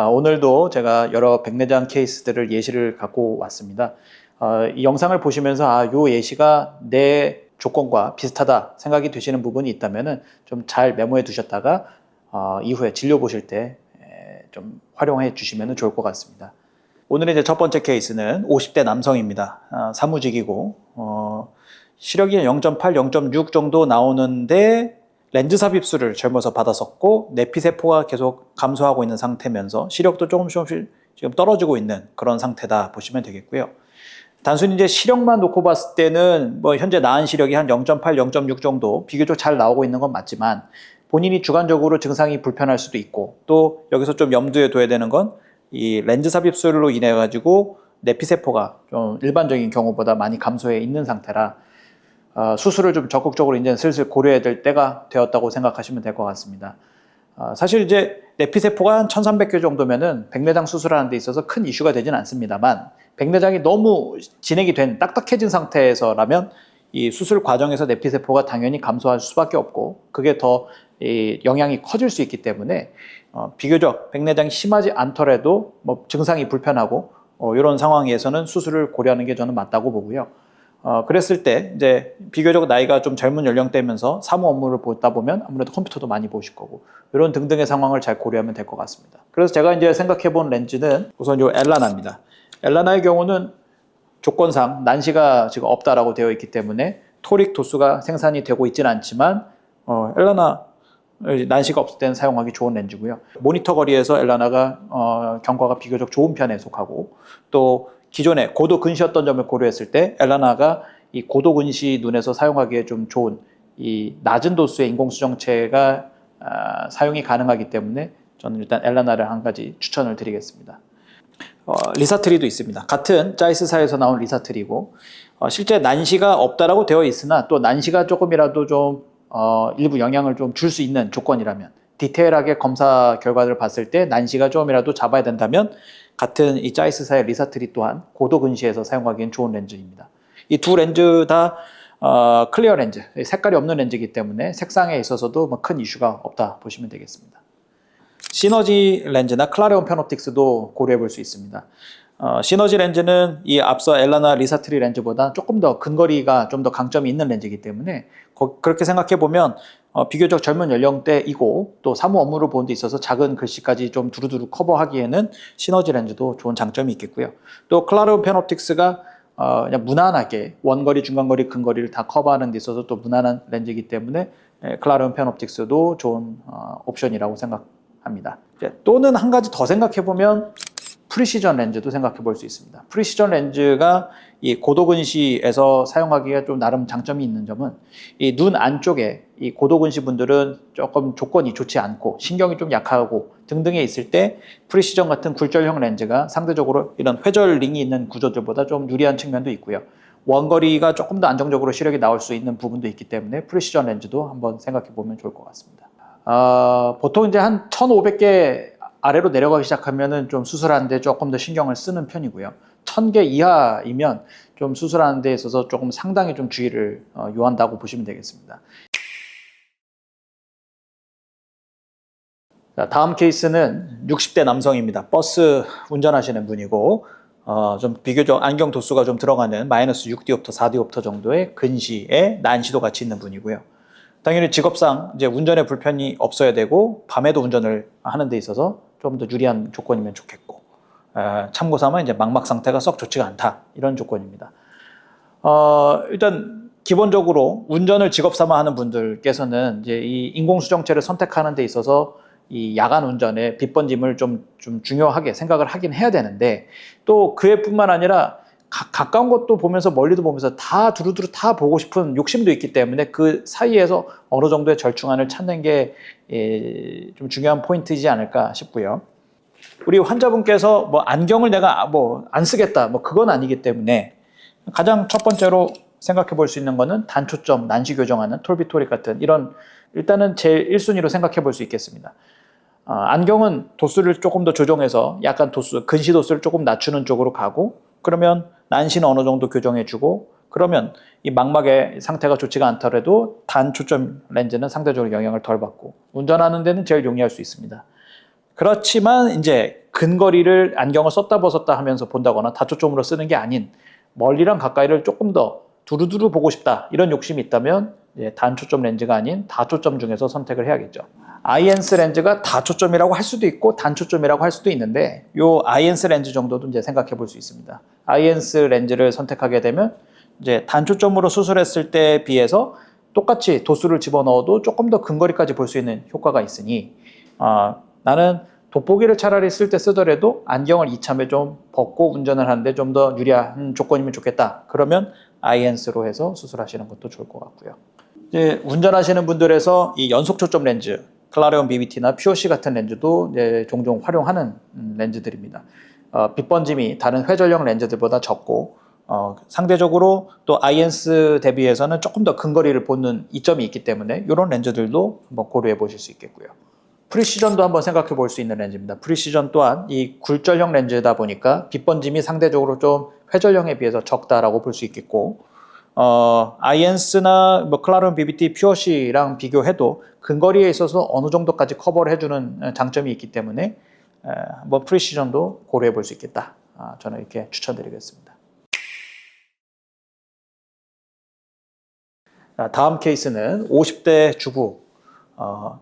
오늘도 제가 여러 백내장 케이스들을 예시를 갖고 왔습니다. 이 영상을 보시면서 이 예시가 내 조건과 비슷하다 생각이 되시는 부분이 있다면 좀 잘 메모해 두셨다가 이후에 진료 보실 때 좀 활용해 주시면 좋을 것 같습니다. 오늘의 이제 첫 번째 케이스는 50대 남성입니다. 사무직이고 시력이 0.8, 0.6 정도 나오는데 렌즈 삽입술을 젊어서 받았었고 내피세포가 계속 감소하고 있는 상태면서 시력도 조금씩 지금 떨어지고 있는 그런 상태다 보시면 되겠고요. 단순히 이제 시력만 놓고 봤을 때는 현재 나은 시력이 한 0.8, 0.6 정도 비교적 잘 나오고 있는 건 맞지만 본인이 주관적으로 증상이 불편할 수도 있고 또 여기서 좀 염두에 둬야 되는 건 이 렌즈 삽입술로 인해 가지고 내피세포가 좀 일반적인 경우보다 많이 감소해 있는 상태라 수술을 좀 적극적으로 이제 슬슬 고려해야 될 때가 되었다고 생각하시면 될 것 같습니다. 사실 이제 내피세포가 한 1300개 정도면은 백내장 수술하는 데 있어서 큰 이슈가 되진 않습니다만 백내장이 너무 진행이 된 딱딱해진 상태에서라면 이 수술 과정에서 내피세포가 당연히 감소할 수밖에 없고 그게 더 영향이 커질 수 있기 때문에 비교적 백내장이 심하지 않더라도 증상이 불편하고 이런 상황에서는 수술을 고려하는 게 저는 맞다고 보고요. 그랬을 때 이제 비교적 나이가 좀 젊은 연령대면서 사무 업무를 보다 보면 아무래도 컴퓨터도 많이 보실 거고 이런 등등의 상황을 잘 고려하면 될 것 같습니다. 그래서 제가 이제 생각해 본 렌즈는 우선 요 엘라나입니다. 엘라나의 경우는 조건상 난시가 지금 없다라고 되어 있기 때문에 토릭 도수가 생산이 되고 있지는 않지만 엘라나 난시가 없을 때는 사용하기 좋은 렌즈고요. 모니터 거리에서 엘라나가 경과가 비교적 좋은 편에 속하고 또 기존에 고도 근시였던 점을 고려했을 때 엘라나가 이 고도 근시 눈에서 사용하기에 좀 좋은 이 낮은 도수의 인공수정체가 사용이 가능하기 때문에 저는 일단 엘라나를 한 가지 추천을 드리겠습니다. 리사트리도 있습니다. 같은 짜이스사에서 나온 리사트리고 실제 난시가 없다라고 되어 있으나 또 난시가 조금이라도 좀 일부 영향을 좀 줄 수 있는 조건이라면 디테일하게 검사 결과를 봤을 때 난시가 조금이라도 잡아야 된다면 같은 이 짜이스사의 리사트리 또한 고도 근시에서 사용하기엔 좋은 렌즈입니다. 이 두 렌즈 다 클리어 렌즈, 색깔이 없는 렌즈이기 때문에 색상에 있어서도 큰 이슈가 없다 보시면 되겠습니다. 시너지 렌즈나 클라레온 페노틱스도 고려해 볼 수 있습니다. 시너지 렌즈는 이 앞서 엘라나 리사트리 렌즈보다 조금 더 근거리가 좀 더 강점이 있는 렌즈이기 때문에 그렇게 생각해 보면 비교적 젊은 연령대이고 또 사무 업무를 보는 데 있어서 작은 글씨까지 좀 두루두루 커버하기에는 시너지 렌즈도 좋은 장점이 있겠고요. 또 클라레온 페노틱스가 그냥 무난하게 원거리, 중간거리, 근거리를 다 커버하는 데 있어서 또 무난한 렌즈이기 때문에 클라레온 페노틱스도 좋은 옵션이라고 생각합니다. 또는 한 가지 더 생각해 보면 프리시전 렌즈도 생각해 볼 수 있습니다. 프리시전 렌즈가 이 고도근시에서 사용하기가 좀 나름 장점이 있는 점은 이 눈 안쪽에 이 고도근시 분들은 조금 조건이 좋지 않고 신경이 좀 약하고 등등에 있을 때 프리시전 같은 굴절형 렌즈가 상대적으로 이런 회절 링이 있는 구조들보다 좀 유리한 측면도 있고요. 원거리가 조금 더 안정적으로 시력이 나올 수 있는 부분도 있기 때문에 프리시전 렌즈도 한번 생각해 보면 좋을 것 같습니다. 보통 이제 한 1500개 아래로 내려가기 시작하면은 좀 수술하는데 조금 더 신경을 쓰는 편이고요. 1000개 이하이면 좀 수술하는 데 있어서 조금 상당히 좀 주의를 요한다고 보시면 되겠습니다. 자, 다음 케이스는 60대 남성입니다. 버스 운전하시는 분이고 좀 비교적 안경 도수가 좀 들어가는 마이너스 6디옵터, 4디옵터 정도의 근시에 난시도 같이 있는 분이고요. 당연히 직업상 이제 운전에 불편이 없어야 되고 밤에도 운전을 하는 데 있어서 좀 더 유리한 조건이면 좋겠고 참고 삼아 이제 망막 상태가 썩 좋지가 않다 이런 조건입니다. 일단 기본적으로 운전을 직업 삼아 하는 분들께서는 이제 이 인공수정체를 선택하는 데 있어서 이 야간 운전의 빛 번짐을 좀 중요하게 생각을 하긴 해야 되는데 또 그에 뿐만 아니라 가까운 것도 보면서 멀리도 보면서 다 두루두루 다 보고 싶은 욕심도 있기 때문에 그 사이에서 어느 정도의 절충안을 찾는 게 좀 중요한 포인트이지 않을까 싶고요. 우리 환자분께서 안경을 내가 안 쓰겠다 그건 아니기 때문에 가장 첫 번째로 생각해 볼 수 있는 거는 단초점 난시 교정하는 톨비토릭 같은 이런 일단은 제일 1순위로 생각해 볼 수 있겠습니다. 안경은 도수를 조금 더 조정해서 약간 근시 도수를 조금 낮추는 쪽으로 가고 그러면 난시는 어느 정도 교정해주고 그러면 이 망막의 상태가 좋지가 않더라도 단초점 렌즈는 상대적으로 영향을 덜 받고 운전하는 데는 제일 용이할 수 있습니다. 그렇지만 이제 근거리를 안경을 썼다 벗었다 하면서 본다거나 다초점으로 쓰는 게 아닌 멀리랑 가까이를 조금 더 두루두루 보고 싶다 이런 욕심이 있다면 단초점 렌즈가 아닌 다초점 중에서 선택을 해야겠죠. 아이엔스 렌즈가 다초점이라고 할 수도 있고 단초점이라고 할 수도 있는데 요 아이엔스 렌즈 정도도 이제 생각해 볼 수 있습니다. 아이엔스 렌즈를 선택하게 되면 이제 단초점으로 수술했을 때에 비해서 똑같이 도수를 집어넣어도 조금 더 근거리까지 볼 수 있는 효과가 있으니 나는 돋보기를 차라리 쓸 때 쓰더라도 안경을 이참에 좀 벗고 운전을 하는데 좀 더 유리한 조건이면 좋겠다. 그러면 아이엔스로 해서 수술하시는 것도 좋을 것 같고요. 이제 운전하시는 분들에서 이 연속 초점 렌즈, 클라레온 BBT나 POC 같은 렌즈도 이제 종종 활용하는 렌즈들입니다. 빛 번짐이 다른 회전형 렌즈들보다 적고 상대적으로 또 아이엔스 대비해서는 조금 더 근거리를 보는 이점이 있기 때문에 이런 렌즈들도 한번 고려해 보실 수 있겠고요. 프리시전도 한번 생각해 볼 수 있는 렌즈입니다. 프리시전 또한 이 굴절형 렌즈다 보니까 빛 번짐이 상대적으로 좀 회전형에 비해서 적다라고 볼 수 있겠고 아이엔스나 뭐 클라레온 BBT, POC랑 비교해도 근거리에 있어서 어느 정도까지 커버를 해주는 장점이 있기 때문에 한번 프리시전도 고려해 볼 수 있겠다. 저는 이렇게 추천드리겠습니다. 다음 케이스는 50대 주부.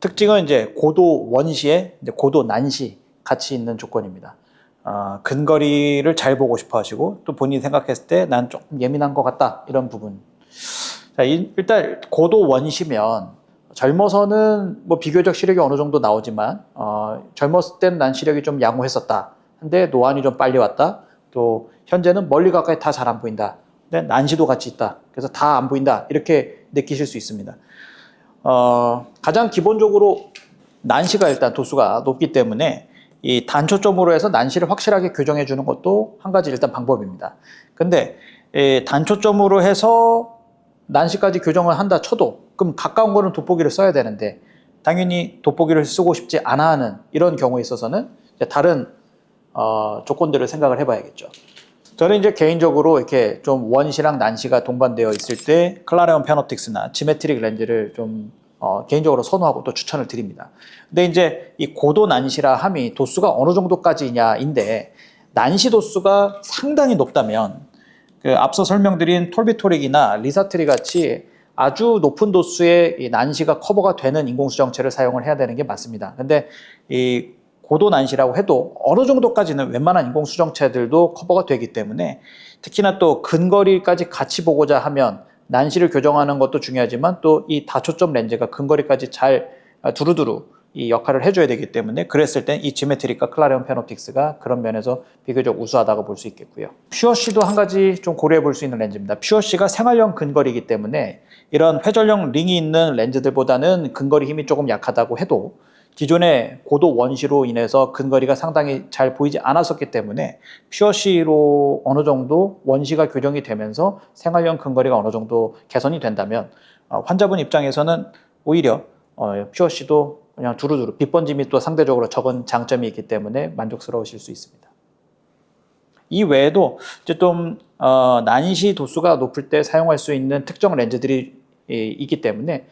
특징은 이제 고도 원시에 고도 난시 같이 있는 조건입니다. 근거리를 잘 보고 싶어 하시고 또 본인이 생각했을 때 난 조금 예민한 것 같다 이런 부분. 자, 일단 고도 원시면 젊어서는 뭐 비교적 시력이 어느 정도 나오지만 젊었을 때는 난 시력이 좀 양호했었다. 근데 노안이 좀 빨리 왔다. 또 현재는 멀리 가까이 다 잘 안 보인다. 근데 난시도 같이 있다. 그래서 다 안 보인다. 이렇게 느끼실 수 있습니다. 가장 기본적으로 난시가 일단 도수가 높기 때문에 이 단초점으로 해서 난시를 확실하게 교정해 주는 것도 한 가지 일단 방법입니다. 근데 단초점으로 해서 난시까지 교정을 한다 쳐도 그럼 가까운 거는 돋보기를 써야 되는데 당연히 돋보기를 쓰고 싶지 않아 하는 이런 경우에 있어서는 다른 조건들을 생각을 해봐야겠죠. 저는 이제 개인적으로 이렇게 좀 원시랑 난시가 동반되어 있을 때 클라레온 페노틱스나 지메트릭 렌즈를 좀 개인적으로 선호하고 또 추천을 드립니다. 근데 이제 이 고도 난시라 함이 도수가 어느 정도까지냐인데 난시 도수가 상당히 높다면 그 앞서 설명드린 톨비토릭이나 리사트리 같이 아주 높은 도수의 이 난시가 커버가 되는 인공수정체를 사용을 해야 되는 게 맞습니다. 근데 이 고도 난시라고 해도 어느 정도까지는 웬만한 인공수정체들도 커버가 되기 때문에 특히나 또 근거리까지 같이 보고자 하면 난시를 교정하는 것도 중요하지만 또 이 다초점 렌즈가 근거리까지 잘 두루두루 이 역할을 해줘야 되기 때문에 그랬을 땐 이 지메트릭과 클라레온 페노틱스가 그런 면에서 비교적 우수하다고 볼 수 있겠고요. 퓨어C도 한 가지 좀 고려해 볼 수 있는 렌즈입니다. 퓨어C가 생활형 근거리이기 때문에 이런 회전형 링이 있는 렌즈들보다는 근거리 힘이 조금 약하다고 해도 기존의 고도 원시로 인해서 근거리가 상당히 잘 보이지 않았었기 때문에 퓨어C로 어느 정도 원시가 교정이 되면서 생활형 근거리가 어느 정도 개선이 된다면 환자분 입장에서는 오히려 퓨어C도 그냥 두루두루 빛 번짐이 또 상대적으로 적은 장점이 있기 때문에 만족스러우실 수 있습니다. 이 외에도 이제 좀 난시 도수가 높을 때 사용할 수 있는 특정 렌즈들이 있기 때문에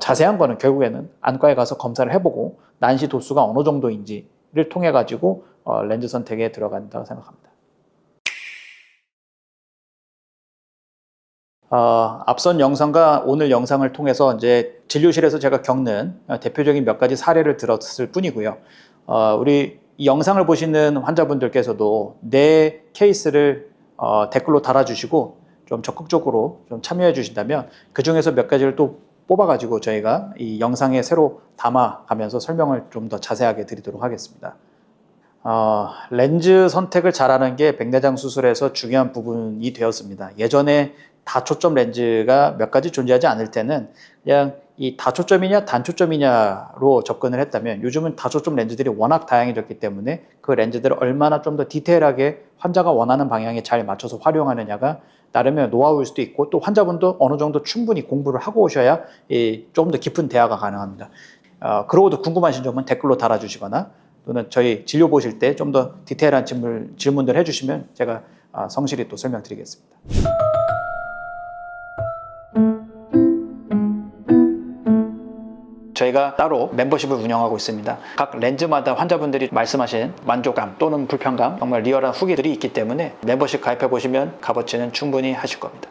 자세한 거는 결국에는 안과에 가서 검사를 해보고 난시 도수가 어느 정도인지를 통해 가지고 렌즈 선택에 들어간다고 생각합니다. 앞선 영상과 오늘 영상을 통해서 이제 진료실에서 제가 겪는 대표적인 몇 가지 사례를 들었을 뿐이고요. 우리 이 영상을 보시는 환자분들께서도 내 케이스를 댓글로 달아주시고 좀 적극적으로 좀 참여해 주신다면 그 중에서 몇 가지를 또 뽑아가지고 저희가 이 영상에 새로 담아가면서 설명을 좀 더 자세하게 드리도록 하겠습니다. 렌즈 선택을 잘하는 게 백내장 수술에서 중요한 부분이 되었습니다. 예전에 다초점 렌즈가 몇 가지 존재하지 않을 때는 그냥 이 다초점이냐 단초점이냐로 접근을 했다면 요즘은 다초점 렌즈들이 워낙 다양해졌기 때문에 그 렌즈들을 얼마나 좀 더 디테일하게 환자가 원하는 방향에 잘 맞춰서 활용하느냐가 나름의 노하우일 수도 있고 또 환자분도 어느 정도 충분히 공부를 하고 오셔야 조금 더 깊은 대화가 가능합니다. 그러고도 궁금하신 점은 댓글로 달아주시거나 또는 저희 진료 보실 때 좀 더 디테일한 질문들 해주시면 제가 성실히 또 설명드리겠습니다. 저희가 따로 멤버십을 운영하고 있습니다. 각 렌즈마다 환자분들이 말씀하신 만족감 또는 불편감, 정말 리얼한 후기들이 있기 때문에 멤버십 가입해 보시면 값어치는 충분히 하실 겁니다.